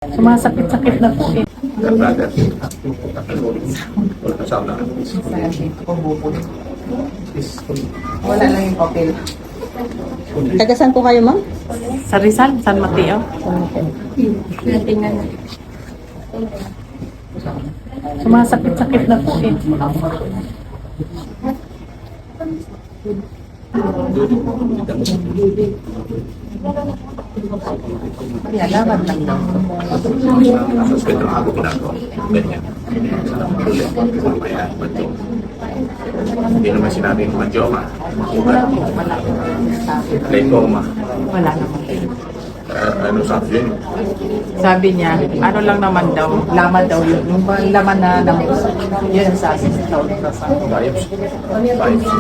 Sumasakit-sakit na po eh. Wala lang yung papel. Taga saan po kayo, ma'am? Sa Rizal, San Mateo. Sumasakit-sakit na po eh. Kaya laban lang daw. Respeto ang ako ginagawa. Ganyan. Hindi naman sinabi yung manjoma. Lymphoma. Wala naman. Ano sabi yun? Sabi niya, ano lang naman daw, Laman daw yun. Yung laman na naman. Yun ang sabi sa tao. Biopsy. Biopsy.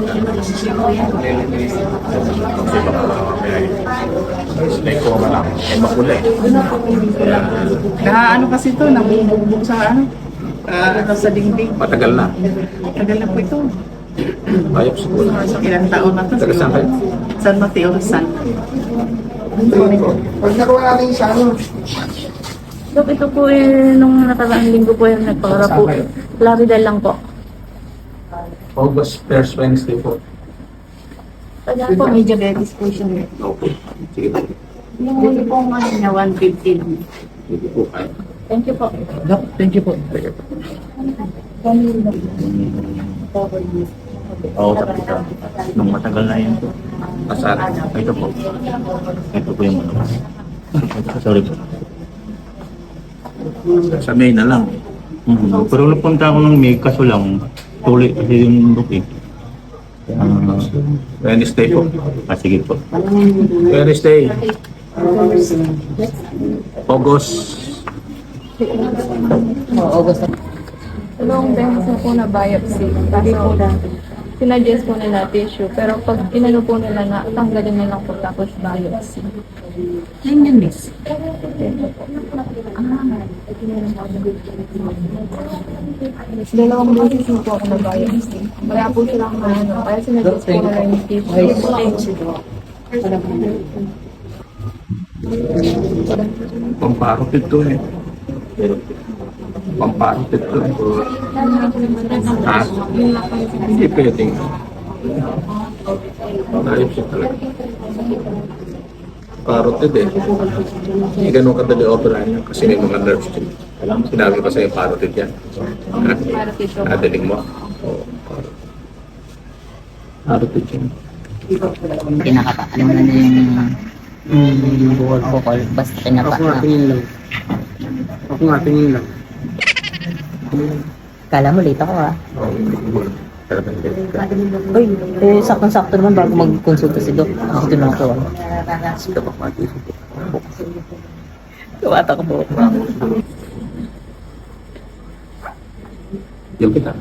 Kasi baka may lymphoma lang. Eh makulay. ano kasi ito, nabubugbog sa sa dingding. Matagal na. Tagal na po ito. Biopsy po lang. Ilang taon na ito. Taga saan kayo? San Mateo, Rizal. Pag nakuha natin sa ano, Dok, ito po nung nakaraang linggo po yung nagpakara po. Laridal lang po. August 1st Wednesday po. Kaya po, may diabetes po siya. Okay. Sige po. Yung huli po ang ano niya, 150 lang. Sige po. Ay. Thank you po. Doc, thank you po. Sige po. Oo, tapos nung matagal na yun po. Asal. Ito po. Ito po yung ano. Sorry po. Sa May na lang. Pero napunta ako ng May, kaso lang, tuloy kasi yung look eh. Wednesday po. Sige po. Wednesday. August. August. Long beses na po na biopsy. Kaso, sinadjust po nila tissue. Pero pag inano po nila na, tanggalin na lang po tapos biopsy. Ayun yun, miss. Dalawang beses na po ako na biopsy. Wala po silang ano. Kaya sinadjust po nila yung tissue. Pamparotid to eh. Pamparotid to eh. Ah, hindi pwedeng. Biopsy talaga. Parotid eh. Hindi ganun kadali operahan yan kasi may mga nerves din. Sinabi pa sa'yo parotid yan. Ha? Nadaling mo? Oo, parotid. Parotid yan. Kinakapa. Ano na yung bukol. Basta kinapa. Ako nga, tingin lang. Kala mo late ako ah. Talagang Uy, saktong-sakto naman bago mag-consulta si Doc. Dito na ako ah. Sige pa mag-isip ko. Tuwata ko po. Yung kita.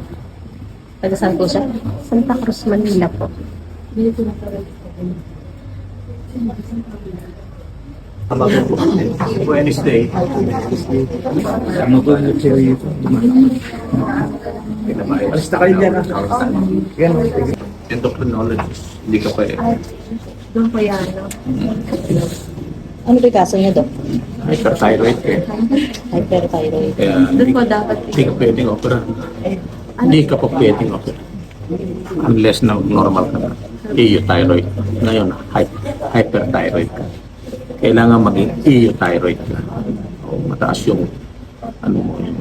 Taga saan po siya? Santa Cruz, Manila po. Wednesday. Ano po yung cherry? Alis na kayo dyan. Endocrinologist. Hindi ka pa eh. Doon po yan, no? Ano ba yung kaso niya, Doc? Hyperthyroid ka eh. Hyperthyroid. Kaya Doon po dapat hindi ka pwedeng opera. Hindi ka pa pwedeng opera. Unless na normal ka na. Euthyroid. Ngayon, hyperthyroid ka. Kailangan maging euthyroid ka. O mataas yung ano mo yung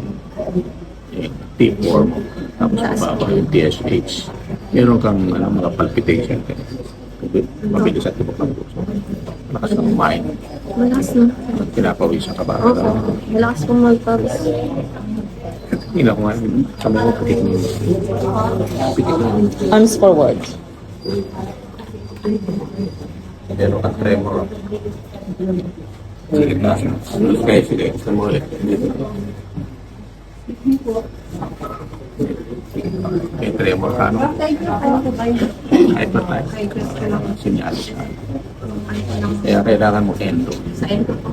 T4 mo. Tapos mababa yung TSH. Meron kang mga palpitation ka. Mabilis at tibok ng puso. Malakas na kumain. malakas na. Pinapawisan ka ba? Opo, malakas po magpapis. Hindi lang nga. Sabi ko, pitik mo. Pitik mo. Arms forward. Meron kang tremor. Sige, taas mo. Okay, sige. Gusto mo ulit. May tremor ka, no? Hyperthyroid. Sinyalis ka. Kaya kailangan mo endo. Sa endo po.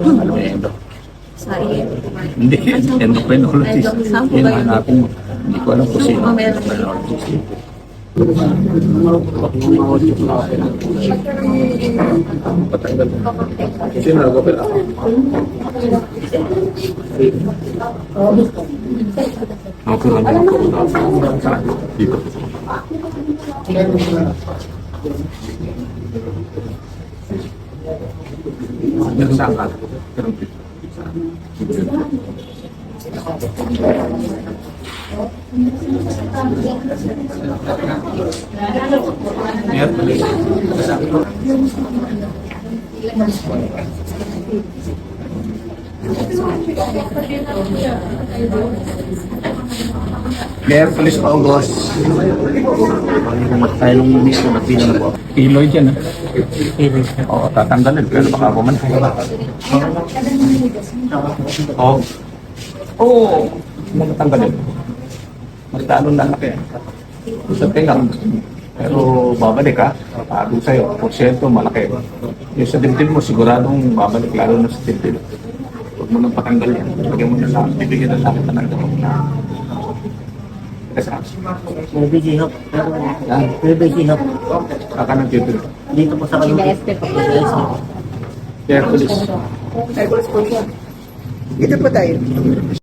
Ano yung endo? Sa iyo. Hindi, endocrinologist. Saan po Yun, ba yun? hanapin mo. Hindi ko alam kung sino. Meron. Endocrinologist. Patanggal. Sino nag-opera? Ako lang yung saan? Dito. Yan saan ka? Pero yan, balik. Mayor Police August. Tayo nung dito na pinang Iloy dyan, Oo, tatanggalin. Pero baka bumalik. Oo. Oo. Ano tanggalin? Mas lalo na laki. Sa tingang. Pero babalik ka. Pago sa'yo. Porsyento malaki. Yung sa dibdib mo, siguradong babalik lalo na sa dibdib. Huwag mo nang patanggal yan. Lagyan mo na lang. Bibigyan na lang kita ng gamot na. Kasi Bebe Gihap. yan. Bebe Gihap. Saka ng dibdib. Dito po sa Kalungkit. Kaya police. Ito po tayo.